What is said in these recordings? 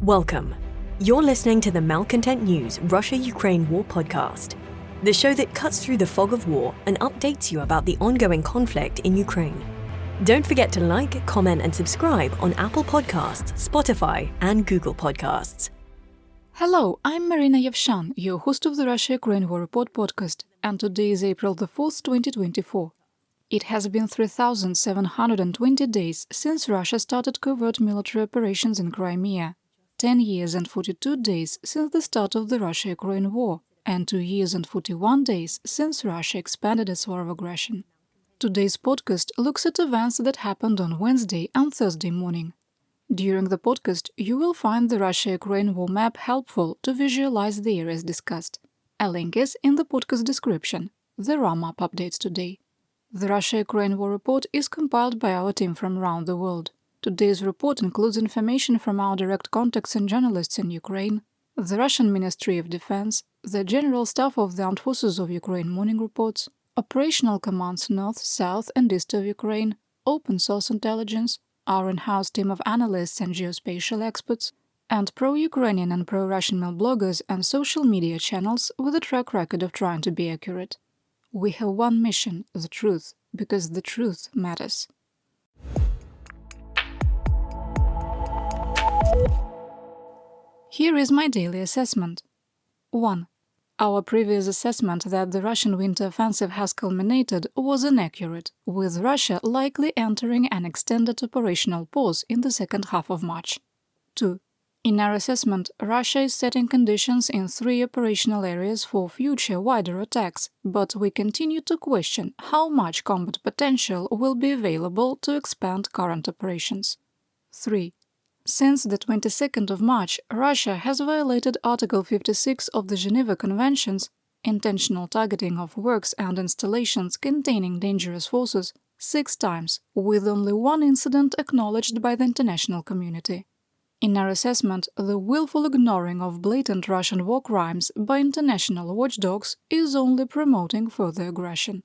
Welcome. You're listening to the Malcontent News Russia-Ukraine War podcast, the show that cuts through the fog of war and updates you about the ongoing conflict in Ukraine. Don't forget to like, comment, and subscribe on Apple Podcasts, Spotify, and Google Podcasts. Hello, I'm Marina Yevshan, your host of the Russia-Ukraine War Report podcast, and today is April the 4th, 2024. It has been 3,720 days since Russia started covert military operations in Crimea, 10 years and 42 days since the start of the Russia-Ukraine war, and 2 years and 41 days since Russia expanded its war of aggression. Today's podcast looks at events that happened on Wednesday and Thursday morning. During the podcast, you will find the Russia-Ukraine war map helpful to visualize the areas discussed. A link is in the podcast description. There are map updates today. The Russia-Ukraine war report is compiled by our team from around the world. Today's report includes information from our direct contacts and journalists in Ukraine, the Russian Ministry of Defense, the General Staff of the Armed Forces of Ukraine morning reports, operational commands north, south and east of Ukraine, open source intelligence, our in-house team of analysts and geospatial experts, and pro-Ukrainian and pro-Russian mail bloggers and social media channels with a track record of trying to be accurate. We have one mission, the truth, because the truth matters. Here is my daily assessment. 1. Our previous assessment that the Russian winter offensive has culminated was inaccurate, with Russia likely entering an extended operational pause in the second half of March. 2. In our assessment, Russia is setting conditions in 3 operational areas for future wider attacks, but we continue to question how much combat potential will be available to expand current operations. 3. Since the 22nd of March, Russia has violated Article 56 of the Geneva Conventions, intentional targeting of works and installations containing dangerous forces, 6 times, with only one incident acknowledged by the international community. In our assessment, the willful ignoring of blatant Russian war crimes by international watchdogs is only promoting further aggression.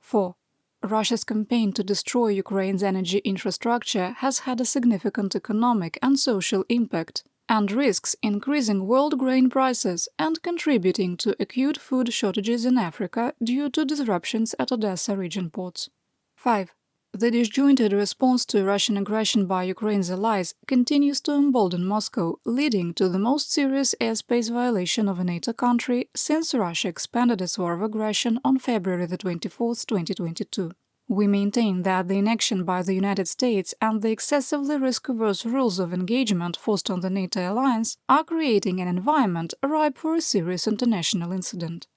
4. Russia's campaign to destroy Ukraine's energy infrastructure has had a significant economic and social impact and risks increasing world grain prices and contributing to acute food shortages in Africa due to disruptions at Odessa region ports. 5. The disjointed response to Russian aggression by Ukraine's allies continues to embolden Moscow, leading to the most serious airspace violation of a NATO country since Russia expanded its war of aggression on February 24, 2022. We maintain that the inaction by the United States and the excessively risk-averse rules of engagement forced on the NATO alliance are creating an environment ripe for a serious international incident.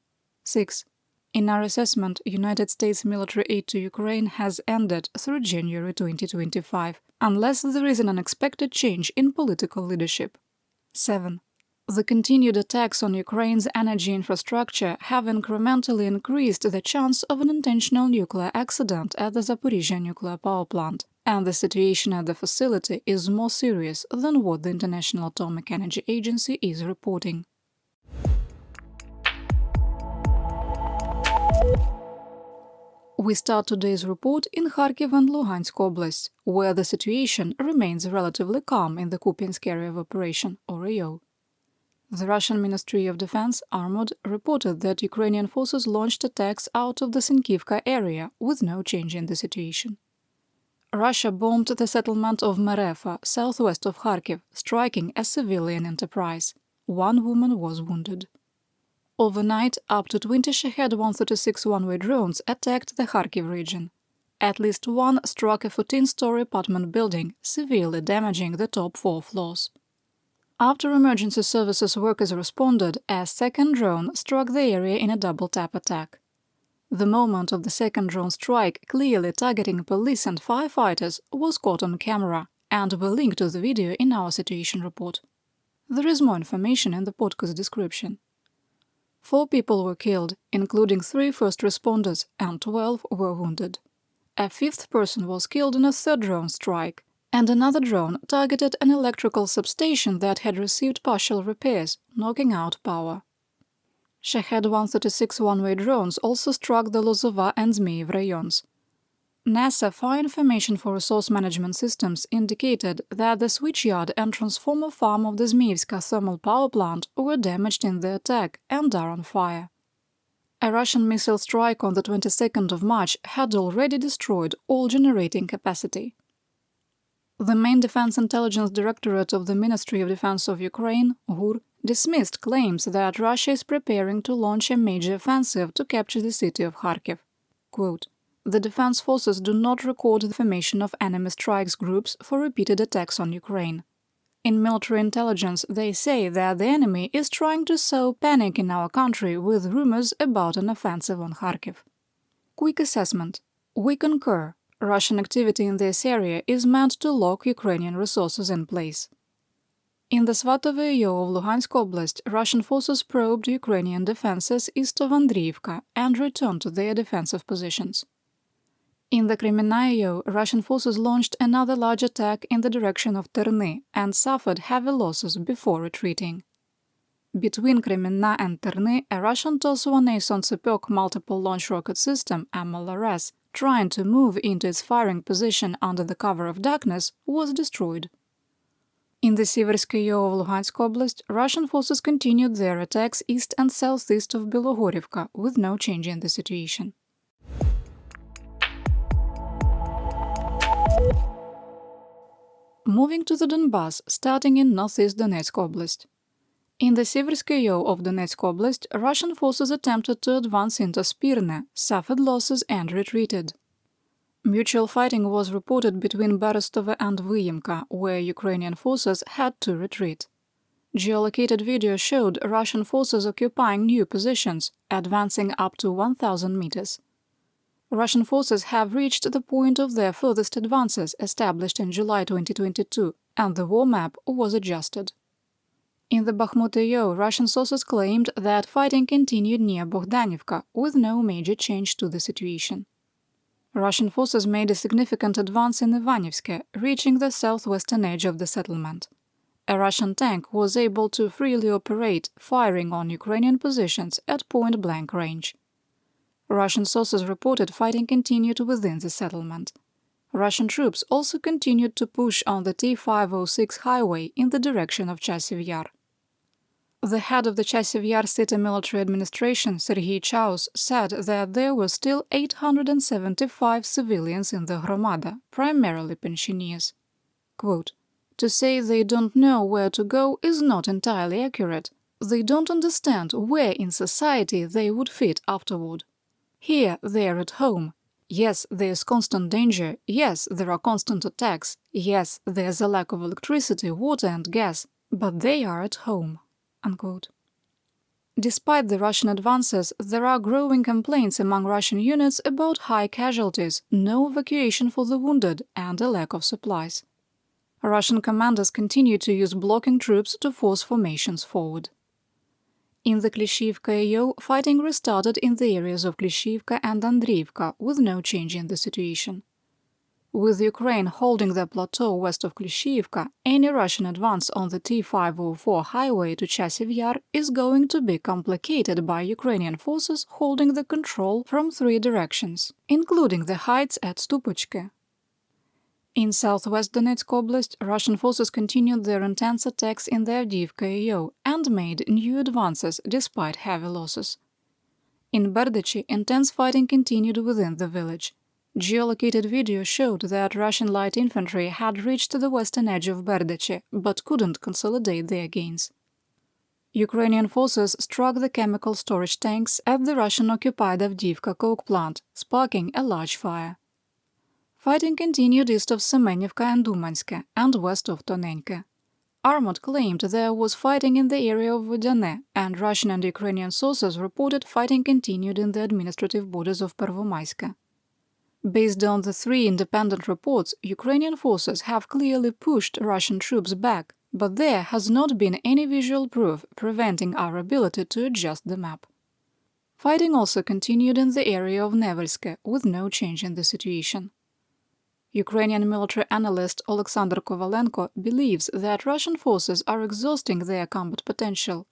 6. In our assessment, United States military aid to Ukraine has ended through January 2025, unless there is an unexpected change in political leadership. 7. The continued attacks on Ukraine's energy infrastructure have incrementally increased the chance of an intentional nuclear accident at the Zaporizhzhia nuclear power plant, and the situation at the facility is more serious than what the International Atomic Energy Agency is reporting. We start today's report in Kharkiv and Luhansk oblasts, where the situation remains relatively calm in the Kupiansk area of operation, or AO. The Russian Ministry of Defense, Armored, reported that Ukrainian forces launched attacks out of the Sinkivka area with no change in the situation. Russia bombed the settlement of Merefa, southwest of Kharkiv, striking a civilian enterprise. 1 woman was wounded. Overnight, up to 20 Shahed-136 one-way drones attacked the Kharkiv region. At least one struck a 14-story apartment building, severely damaging the top 4 floors. After emergency services workers responded, a second drone struck the area in a double-tap attack. The moment of the second drone strike, clearly targeting police and firefighters, was caught on camera, and will link to the video in our situation report. There is more information in the podcast description. 4 people were killed, including 3 first responders, and 12 were wounded. A 5th person was killed in a third drone strike, and another drone targeted an electrical substation that had received partial repairs, knocking out power. Shahed-136 one-way drones also struck the Lozova and Zmiev rayons. NASA Fire Information for Resource Management Systems indicated that the switchyard and transformer farm of the Zmiyivska thermal power plant were damaged in the attack and are on fire. A Russian missile strike on the 22nd of March had already destroyed all generating capacity. The main Defense Intelligence Directorate of the Ministry of Defense of Ukraine, GUR, dismissed claims that Russia is preparing to launch a major offensive to capture the city of Kharkiv. Quote, "The defense forces do not record the formation of enemy strikes groups for repeated attacks on Ukraine. In military intelligence, they say that the enemy is trying to sow panic in our country with rumors about an offensive on Kharkiv." Quick assessment. We concur. Russian activity in this area is meant to lock Ukrainian resources in place. In the Svatovo Rio of Luhansk Oblast, Russian forces probed Ukrainian defenses east of Andriivka and returned to their defensive positions. In the Crimea, Russian forces launched another large attack in the direction of Terny and suffered heavy losses before retreating. Between Crimea and Terny, a Russian TOS-1A Solntsepek multiple launch rocket system, MLRS, trying to move into its firing position under the cover of darkness, was destroyed. In the Siversky Yo of Luhansk Oblast, Russian forces continued their attacks east and southeast of Bilogorivka with no change in the situation. Moving to the Donbass, starting in northeast Donetsk Oblast. In the Siversky Yo of Donetsk Oblast, Russian forces attempted to advance into Spirne, suffered losses and retreated. Mutual fighting was reported between Berestove and Vyemka, where Ukrainian forces had to retreat. Geolocated video showed Russian forces occupying new positions, advancing up to 1,000 meters. Russian forces have reached the point of their furthest advances established in July 2022, and the war map was adjusted. In the Bakhmut Yo, Russian sources claimed that fighting continued near Bogdanivka, with no major change to the situation. Russian forces made a significant advance in Ivanivske, reaching the southwestern edge of the settlement. A Russian tank was able to freely operate, firing on Ukrainian positions at point-blank range. Russian sources reported fighting continued within the settlement. Russian troops also continued to push on the T-506 highway in the direction of Chasiv Yar. The head of the Chasiv Yar City Military Administration, Serhiy Chaus, said that there were still 875 civilians in the Hromada, primarily pensioners. Quote, "To say they don't know where to go is not entirely accurate. They don't understand where in society they would fit afterward. Here they are at home. Yes, there's constant danger. Yes, there are constant attacks. Yes, there's a lack of electricity, water and gas. But they are at home." Unquote. Despite the Russian advances, there are growing complaints among Russian units about high casualties, no evacuation for the wounded, and a lack of supplies. Russian commanders continue to use blocking troops to force formations forward. In the Klishivka Yo, fighting restarted in the areas of Klishivka and Andriivka, with no change in the situation. With Ukraine holding the plateau west of Klishivka, any Russian advance on the T-504 highway to Chasiv Yar is going to be complicated by Ukrainian forces holding the control from 3 directions, including the heights at Stupochke. In southwest Donetsk Oblast, Russian forces continued their intense attacks in the Avdiivka Yo and made new advances despite heavy losses. In Berdychi, intense fighting continued within the village. Geolocated video showed that Russian light infantry had reached the western edge of Berdychi, but couldn't consolidate their gains. Ukrainian forces struck the chemical storage tanks at the Russian-occupied Avdiivka coke plant, sparking a large fire. Fighting continued east of Semenivka and Umanske and west of Tonenke. Armut claimed there was fighting in the area of Vodyane, and Russian and Ukrainian sources reported fighting continued in the administrative borders of Pervomaiske. Based on the 3 independent reports, Ukrainian forces have clearly pushed Russian troops back, but there has not been any visual proof preventing our ability to adjust the map. Fighting also continued in the area of Nevelske, with no change in the situation. Ukrainian military analyst Alexander Kovalenko believes that Russian forces are exhausting their combat potential.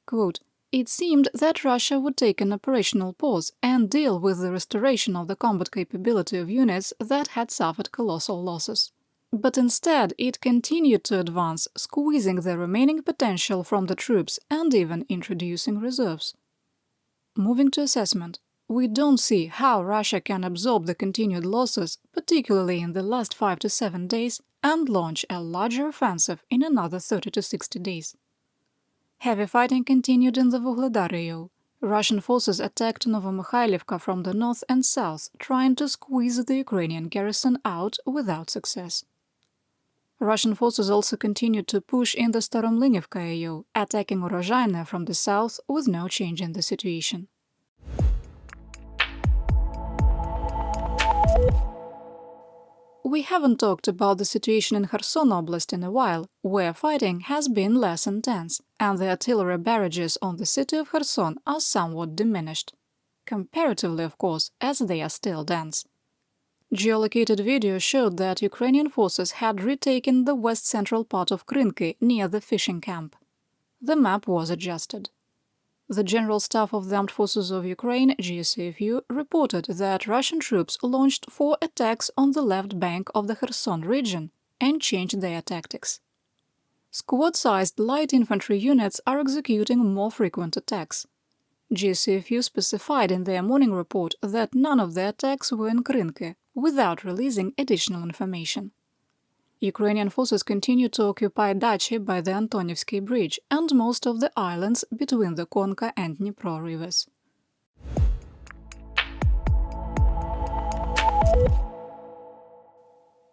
Quote, It seemed that Russia would take an operational pause and deal with the restoration of the combat capability of units that had suffered colossal losses. But instead, it continued to advance, squeezing the remaining potential from the troops and even introducing reserves. Moving to assessment, we don't see how Russia can absorb the continued losses, particularly in the last 5 to 7 days, and launch a larger offensive in another 30 to 60 days. Heavy fighting continued in the Vuhledar area. Russian forces attacked Novomykhailivka from the north and south, trying to squeeze the Ukrainian garrison out without success. Russian forces also continued to push in the Staromlynivka area, attacking Urozhaine from the south with no change in the situation. We haven't talked about the situation in Kherson Oblast in a while, where fighting has been less intense, and the artillery barrages on the city of Kherson are somewhat diminished. Comparatively, of course, as they are still dense. Geolocated video showed that Ukrainian forces had retaken the west-central part of Krinky near the fishing camp. The map was adjusted. The General Staff of the Armed Forces of Ukraine, GSAFU, reported that Russian troops launched 4 attacks on the left bank of the Kherson region and changed their tactics. Squad-sized light infantry units are executing more frequent attacks. GSAFU specified in their morning report that none of the attacks were in Krinky, without releasing additional information. Ukrainian forces continue to occupy Dachi by the Antonivsky Bridge and most of the islands between the Konka and Dnipro rivers.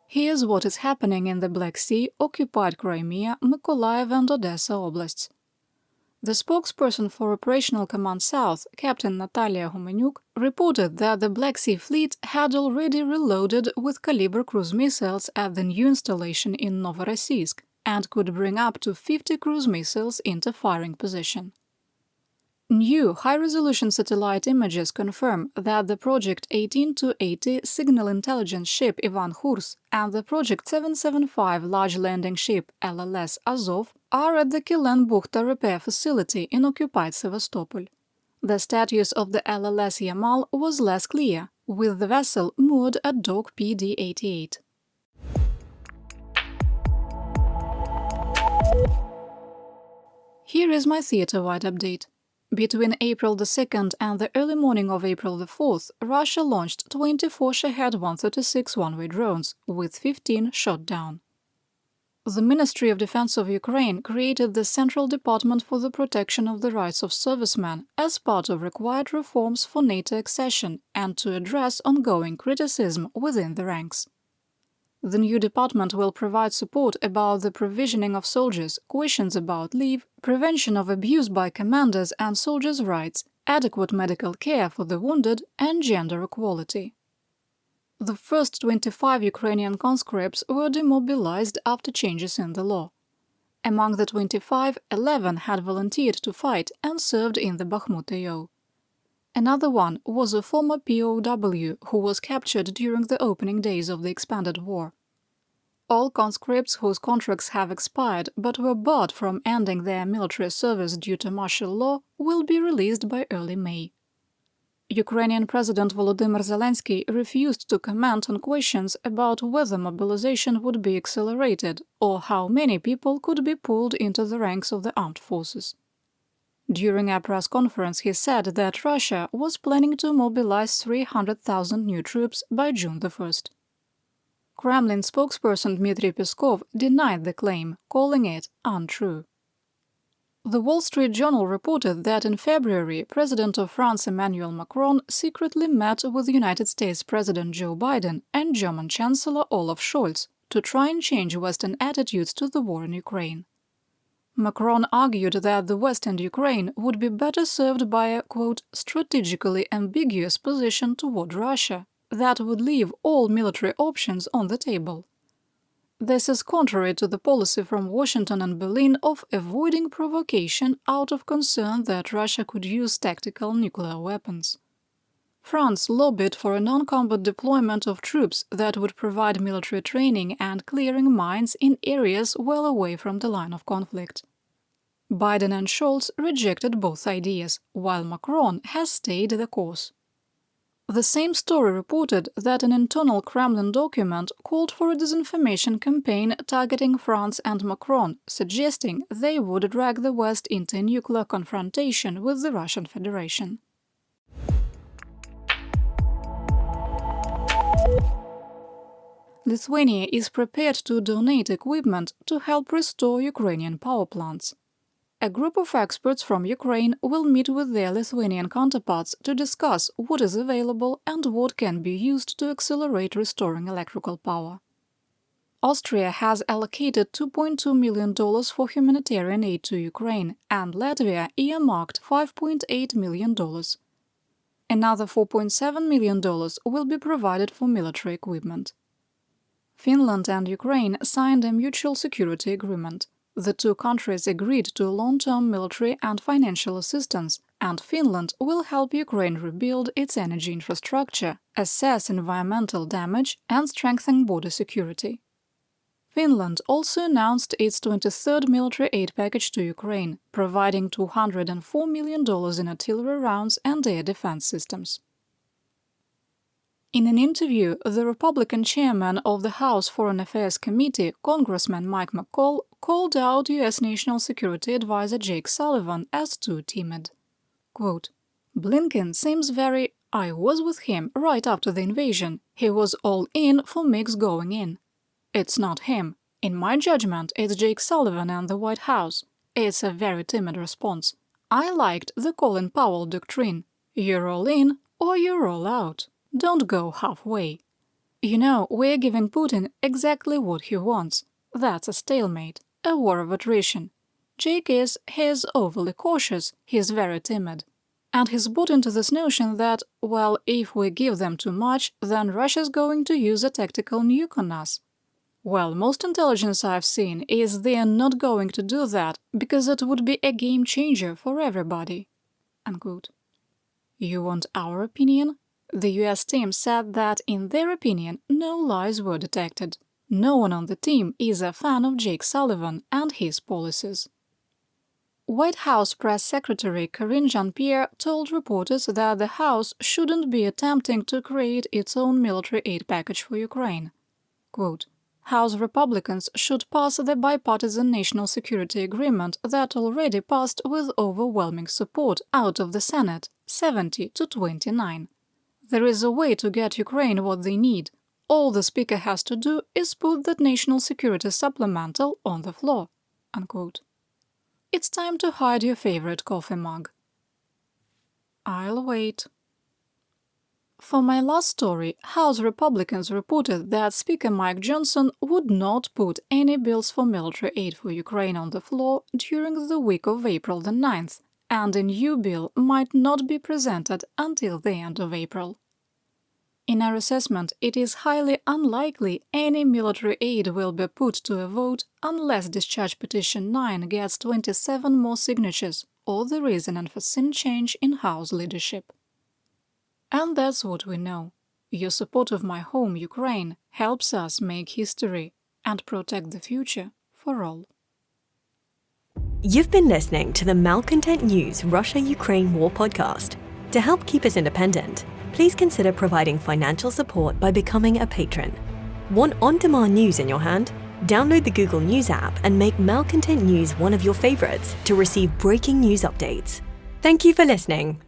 Here's what is happening in the Black Sea, occupied Crimea, Mykolaiv and Odessa oblasts. The spokesperson for Operational Command South, Captain Natalia Humenyuk, reported that the Black Sea Fleet had already reloaded with caliber cruise missiles at the new installation in Novorossiysk and could bring up to 50 cruise missiles into firing position. New high-resolution satellite images confirm that the Project 18-80 signal intelligence ship Ivan Hurs and the Project 775 large landing ship LLS Azov are at the Kilen-Bukhta repair facility in occupied Sevastopol. The status of the LLS Yamal was less clear, with the vessel moored at dock PD-88. Here is my theater-wide update. Between April the 2nd and the early morning of April the 4th, Russia launched 24 Shahed-136 one-way drones, with 15 shot down. The Ministry of Defense of Ukraine created the Central Department for the Protection of the Rights of Servicemen as part of required reforms for NATO accession and to address ongoing criticism within the ranks. The new department will provide support about the provisioning of soldiers, questions about leave, prevention of abuse by commanders and soldiers' rights, adequate medical care for the wounded, and gender equality. The first 25 Ukrainian conscripts were demobilized after changes in the law. Among the 25, 11 had volunteered to fight and served in the Bakhmut AO. Another one was a former POW who was captured during the opening days of the expanded war. All conscripts whose contracts have expired but were barred from ending their military service due to martial law will be released by early May. Ukrainian President Volodymyr Zelensky refused to comment on questions about whether mobilization would be accelerated or how many people could be pulled into the ranks of the armed forces. During a press conference, he said that Russia was planning to mobilize 300,000 new troops by June the 1st. Kremlin spokesperson Dmitry Peskov denied the claim, calling it untrue. The Wall Street Journal reported that in February, President of France Emmanuel Macron secretly met with United States President Joe Biden and German Chancellor Olaf Scholz to try and change Western attitudes to the war in Ukraine. Macron argued that the West and Ukraine would be better served by a, quote, strategically ambiguous position toward Russia that would leave all military options on the table. This is contrary to the policy from Washington and Berlin of avoiding provocation out of concern that Russia could use tactical nuclear weapons. France lobbied for a non-combat deployment of troops that would provide military training and clearing mines in areas well away from the line of conflict. Biden and Scholz rejected both ideas, while Macron has stayed the course. The same story reported that an internal Kremlin document called for a disinformation campaign targeting France and Macron, suggesting they would drag the West into a nuclear confrontation with the Russian Federation. Lithuania is prepared to donate equipment to help restore Ukrainian power plants. A group of experts from Ukraine will meet with their Lithuanian counterparts to discuss what is available and what can be used to accelerate restoring electrical power. Austria has allocated $2.2 million for humanitarian aid to Ukraine, and Latvia earmarked $5.8 million. Another $4.7 million will be provided for military equipment. Finland and Ukraine signed a mutual security agreement. The two countries agreed to long-term military and financial assistance, and Finland will help Ukraine rebuild its energy infrastructure, assess environmental damage, and strengthen border security. Finland also announced its 23rd military aid package to Ukraine, providing $204 million in artillery rounds and air defense systems. In an interview, the Republican chairman of the House Foreign Affairs Committee, Congressman Mike McCall, called out U.S. National Security Advisor Jake Sullivan as too timid. Quote, "Blinken seems very… I was with him right after the invasion. He was all in for MiGs going in. It's not him. In my judgment, it's Jake Sullivan and the White House. It's a very timid response. I liked the Colin Powell doctrine. You're all in or you're all out. Don't go halfway. You know, we're giving Putin exactly what he wants. That's a stalemate, a war of attrition. Jake he's overly cautious, he's very timid. And he's bought into this notion that, well, if we give them too much, then Russia's going to use a tactical nuke on us. Well, most intelligence I've seen is they're not going to do that, because it would be a game changer for everybody." Unquote. You want our opinion? The US team said that, in their opinion, no lies were detected. No one on the team is a fan of Jake Sullivan and his policies. White House Press Secretary Karine Jean-Pierre told reporters that the House shouldn't be attempting to create its own military aid package for Ukraine. Quote, "House Republicans should pass the bipartisan national security agreement that already passed with overwhelming support out of the Senate, 70 to 29. There is a way to get Ukraine what they need. All the Speaker has to do is put that national security supplemental on the floor." Unquote. It's time to hide your favorite coffee mug. I'll wait. For my last story, House Republicans reported that Speaker Mike Johnson would not put any bills for military aid for Ukraine on the floor during the week of April the 9th, and a new bill might not be presented until the end of April. In our assessment, it is highly unlikely any military aid will be put to a vote unless Discharge Petition 9 gets 27 more signatures or there is an unforeseen change in House leadership. And that's what we know. Your support of my home, Ukraine, helps us make history and protect the future for all. You've been listening to the Malcontent News Russia-Ukraine War podcast. To help keep us independent, please consider providing financial support by becoming a patron. Want on-demand news in your hand? Download the Google News app and make Malcontent News one of your favorites to receive breaking news updates. Thank you for listening.